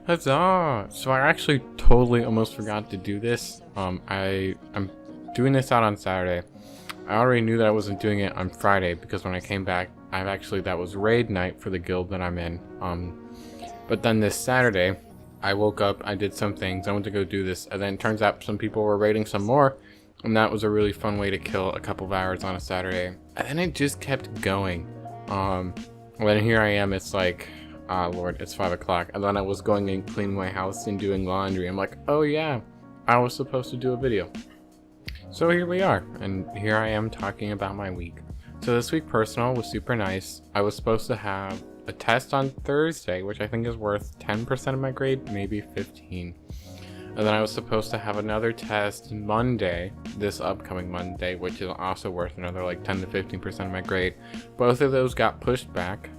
Huzzah! So I actually totally almost forgot to do this. I'm doing this out on Saturday. I already knew that I wasn't doing it on Friday because when I came back, that was raid night for the guild that I'm in. But then this Saturday, I woke up, I did some things, I went to go do this, and then it turns out some people were raiding some more, and that was a really fun way to kill a couple of hours on a Saturday. And then it just kept going. When here I am, it's like, Lord, it's 5 o'clock. And then I was going and cleaning my house and doing laundry. I'm like, oh yeah, I was supposed to do a video. So here we are, and here I am talking about my week. So this week personal was super nice. I was supposed to have a test on Thursday, which I think is worth 10% of my grade, maybe 15. And then I was supposed to have another test Monday, this upcoming Monday, which is also worth another like 10 to 15% of my grade. Both of those got pushed back.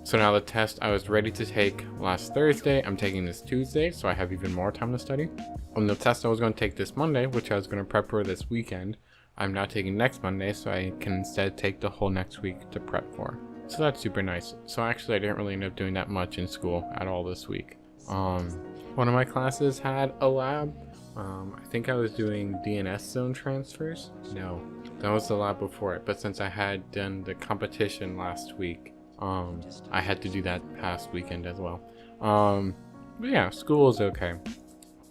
So now the test I was ready to take last Thursday, I'm taking this Tuesday, so I have even more time to study. On the test I was going to take this Monday, which I was going to prep for this weekend, I'm now taking next Monday, so I can instead take the whole next week to prep for. So that's super nice. So actually I didn't really end up doing that much in school at all this week. One of my classes had a lab. I think I was doing DNS zone transfers. No, that was the lab before it, but since I had done the competition last week, I had to do that past weekend as well. But yeah, school is okay.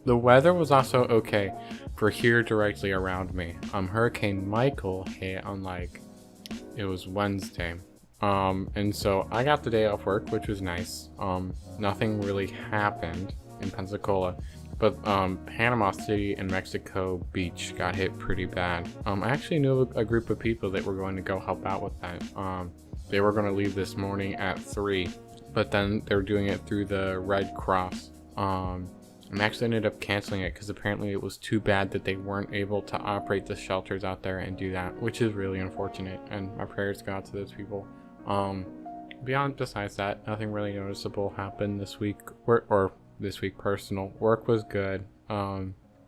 The weather was also okay for here directly around me. Hurricane Michael hit on it was Wednesday. And so I got the day off work, which was nice. Nothing really happened in Pensacola, but Panama City and Mexico Beach got hit pretty bad. I actually knew a group of people that were going to go help out with that. They were going to leave this morning at 3, but then they were doing it through the Red Cross. And actually ended up canceling it because apparently it was too bad that they weren't able to operate the shelters out there and do that, which is really unfortunate, and my prayers go out to those people. Besides that, nothing really noticeable happened this week, or this week personal. Work was good.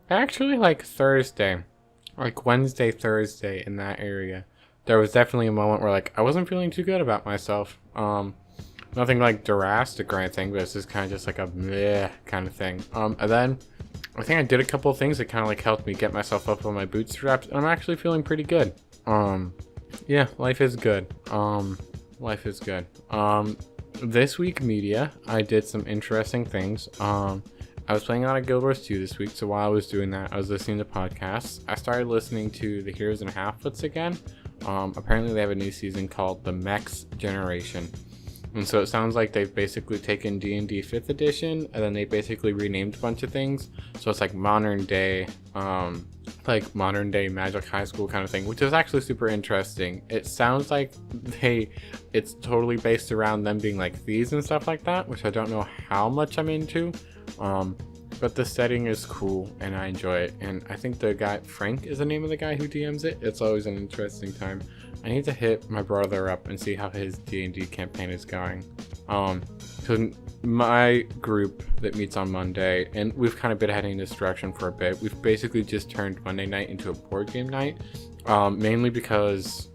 Actually Thursday, Wednesday, Thursday in that area, there was definitely a moment where I wasn't feeling too good about myself. Nothing drastic or anything, but it's just kind of just a meh kind of thing. And then I think I did a couple of things that kind of helped me get myself up on my bootstraps, and I'm actually feeling pretty good. Yeah, life is good. Life is good. This week media, I did some interesting things. I was playing a lot of Guild Wars 2 this week, so while I was doing that, I was listening to podcasts. I started listening to the Heroes and Half-Wits again. Apparently they have a new season called the Mech Generation. And so it sounds like they've basically taken D&D 5th edition, and then they basically renamed a bunch of things. So it's modern day Magic High School kind of thing, which is actually super interesting. It sounds like it's totally based around them being thieves and stuff like that, which I don't know how much I'm into. But the setting is cool and I enjoy it. And I think the guy, Frank is the name of the guy who DMs it. It's always an interesting time. I need to hit my brother up and see how his D&D campaign is going. So my group that meets on Monday, and we've kind of been heading in this direction for a bit. We've basically just turned Monday night into a board game night, mainly because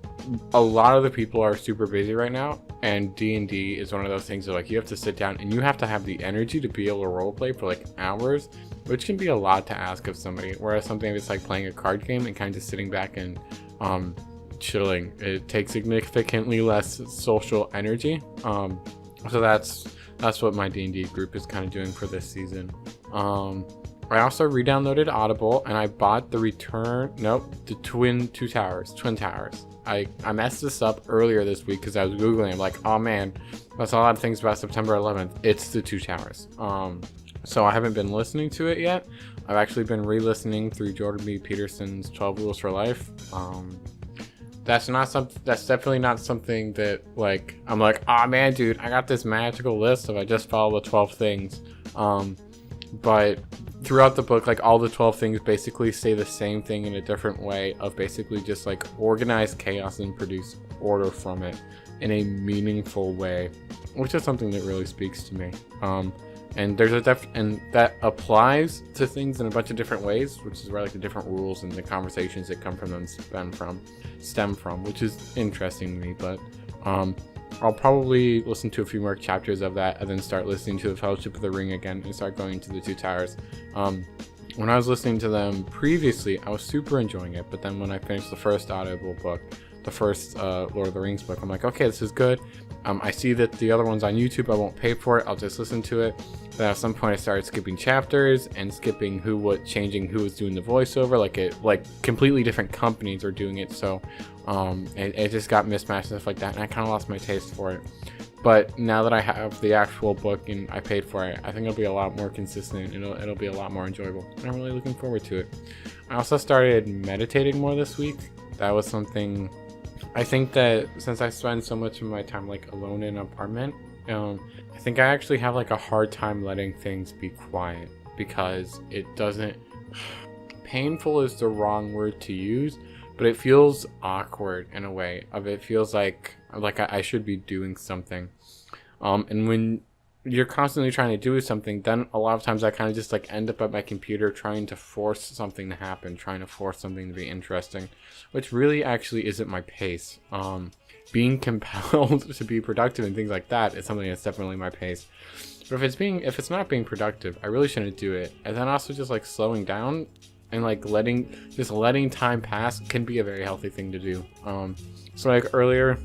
a lot of the people are super busy right now, and D&D is one of those things that you have to sit down and you have to have the energy to be able to roleplay for hours, which can be a lot to ask of somebody. Whereas something that's playing a card game and kind of just sitting back and chilling, it takes significantly less social energy. So that's what my D&D group is kind of doing for this season. I also re-downloaded Audible, and I bought the Twin Towers. I messed this up earlier this week because I was Googling. I'm like, oh man, that's a lot of things about September 11th. It's the Two Towers. So I haven't been listening to it yet. I've actually been re-listening through Jordan B. Peterson's 12 Rules for Life. That's definitely not something that I'm like, oh man, dude, I got this magical list of I just follow the 12 things. But throughout the book, all the 12 things basically say the same thing in a different way of basically just organize chaos and produce order from it in a meaningful way, which is something that really speaks to me. And there's and that applies to things in a bunch of different ways, which is where the different rules and the conversations that come from them stem from, which is interesting to me. But I'll probably listen to a few more chapters of that and then start listening to the Fellowship of the Ring again and start going to the Two Towers. When I was listening to them previously, I was super enjoying it, but then when I finished the first Audible book, the first Lord of the Rings book, I'm like, okay, this is good. I see that the other ones on YouTube, I won't pay for it, I'll just listen to it. Then at some point I started skipping chapters and skipping changing who was doing the voiceover, like completely different companies are doing it, so it just got mismatched and stuff like that, and I kind of lost my taste for it. But now that I have the actual book and I paid for it, I think it'll be a lot more consistent. It'll be a lot more enjoyable. And I'm really looking forward to it. I also started meditating more this week. That was something, I think that since I spend so much of my time like alone in an apartment, I think I actually have like a hard time letting things be quiet because it doesn't, painful is the wrong word to use, but it feels awkward in a way. It feels like I should be doing something. And when you're constantly trying to do something, then a lot of times I kind of just like end up at my computer trying to force something to happen, trying to force something to be interesting, which really actually isn't my pace. Being compelled to be productive and things like that is something that's definitely my pace. But if it's not being productive, I really shouldn't do it. And then also just like slowing down and like letting time pass can be a very healthy thing to do. So like earlier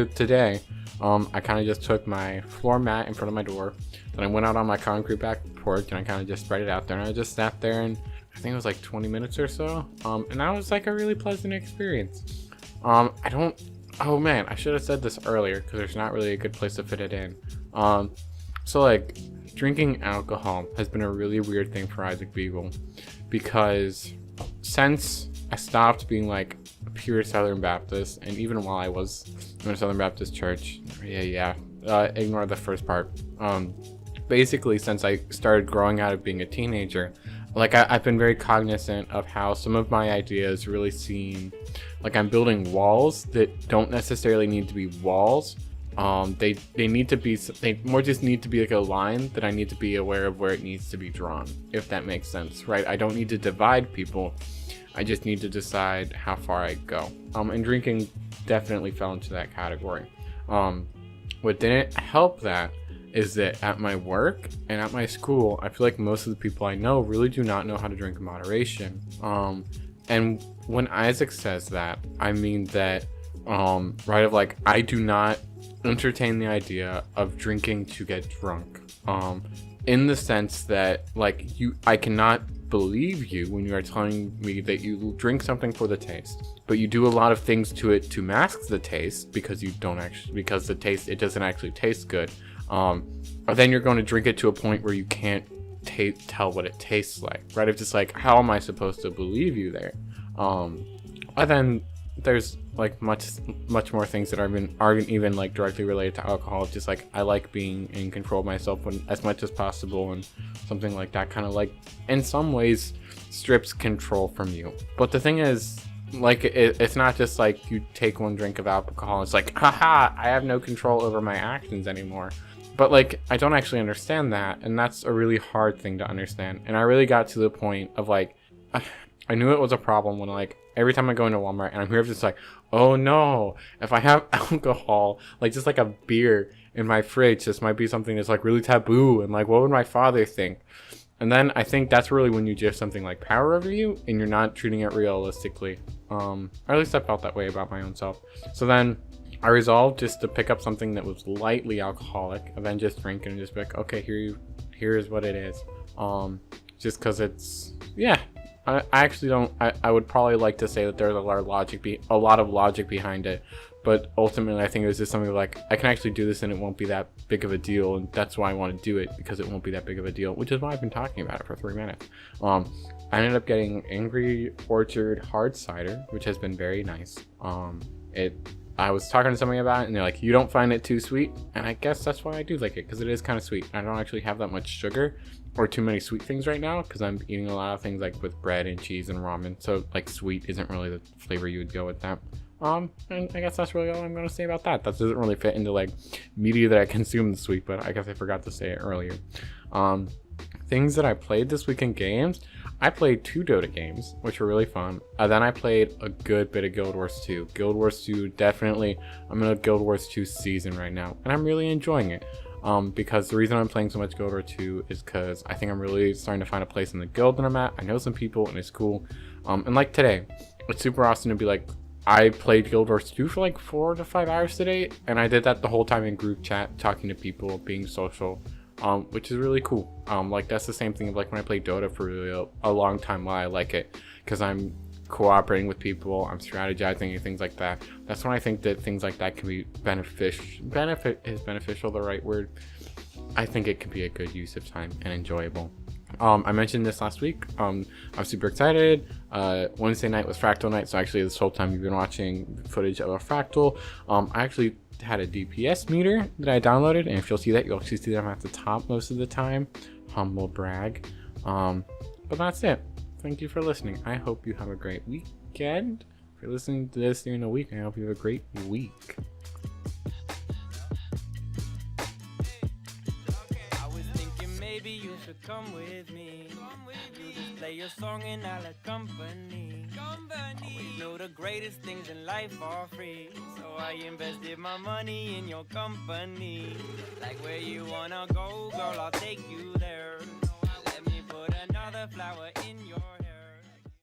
today, I kind of just took my floor mat in front of my door, then I went out on my concrete back porch and I kind of just spread it out there, and I just sat there, and I think it was like 20 minutes or so, and that was like a really pleasant experience. Oh man, I should have said this earlier because there's not really a good place to fit it in. So like drinking alcohol has been a really weird thing for Isaac Beagle, because since I stopped being like a pure Southern Baptist, and even while I was in a Southern Baptist church, ignore the first part. Basically, since I started growing out of being a teenager, like I've been very cognizant of how some of my ideas really seem like I'm building walls that don't necessarily need to be walls. They need to be, they more just need to be like a line that I need to be aware of where it needs to be drawn, if that makes sense, right? I don't need to divide people. I just need to decide how far I go. And drinking definitely fell into that category. What didn't help that is that at my work and at my school, I feel like most of the people I know really do not know how to drink in moderation. And when Isaac says that, I mean that, right, of like, I do not entertain the idea of drinking to get drunk. In the sense that, like, I cannot believe you when you are telling me that you drink something for the taste, but you do a lot of things to it to mask the taste because it doesn't actually taste good. Or then you're going to drink it to a point where you can't tell what it tastes like, right? It's just like, how am I supposed to believe you there? And then there's like much more things that aren't even like directly related to alcohol. Just like, I like being in control of myself as much as possible, and something like that kind of like in some ways strips control from you. But the thing is, like, it's not just like you take one drink of alcohol and it's like, haha, I have no control over my actions anymore. But like, I don't actually understand that, and that's a really hard thing to understand. And I really got to the point of like, I knew it was a problem when like every time I go into Walmart and I'm here just like, oh no, if I have alcohol, like just like a beer in my fridge, this might be something that's like really taboo, and like, what would my father think? And then I think that's really when you give something like power over you and you're not treating it realistically. Or at least I felt that way about my own self. So then I resolved just to pick up something that was lightly alcoholic and then just drink it and just be like, okay, here is what it is. Just because it's, yeah. I actually don't. I would probably like to say that there's a lot of logic behind it, but ultimately I think it was just something like, I can actually do this and it won't be that big of a deal, and that's why I want to do it, because it won't be that big of a deal, which is why I've been talking about it for 3 minutes. I ended up getting Angry Orchard hard cider, which has been very nice. I was talking to somebody about it and they're like, you don't find it too sweet? And I guess that's why I do like it, because it is kind of sweet. I don't actually have that much sugar or too many sweet things right now, because I'm eating a lot of things like with bread and cheese and ramen, so like sweet isn't really the flavor you would go with that. And I guess that's really all I'm going to say about that. That doesn't really fit into like media that I consume the sweet, but I guess I forgot to say it earlier. Things that I played this week in games, I played 2 Dota games, which were really fun. Then I played a good bit of Guild Wars 2. Guild Wars 2, definitely, I'm in a Guild Wars 2 season right now, and I'm really enjoying it. Because the reason I'm playing so much Guild Wars 2 is because I think I'm really starting to find a place in the guild that I'm at. I know some people, and it's cool. And like today, it's super awesome to be like, I played Guild Wars 2 for like 4 to 5 hours today, and I did that the whole time in group chat, talking to people, being social, which is really cool. Like that's the same thing of like when I played Dota for really a long time. Why I like it, because I'm cooperating with people, I'm strategizing and things like that. That's when I think that things like that can be beneficial. Is beneficial the right word? I think it could be a good use of time and enjoyable. I mentioned this last week. I'm super excited. Wednesday night was Fractal night, so actually this whole time you've been watching footage of a Fractal. I actually had a DPS meter that I downloaded, and if you'll see that, you'll actually see that I'm at the top most of the time. Humble brag. But that's it. Thank you for listening. I hope you have a great weekend. If you're listening to this during the week, I hope you have a great week. I was thinking maybe you should come with me. You just play your song and I like company. Always know the greatest things in life are free, so I invested my money in your company. Like where you wanna go, girl, I'll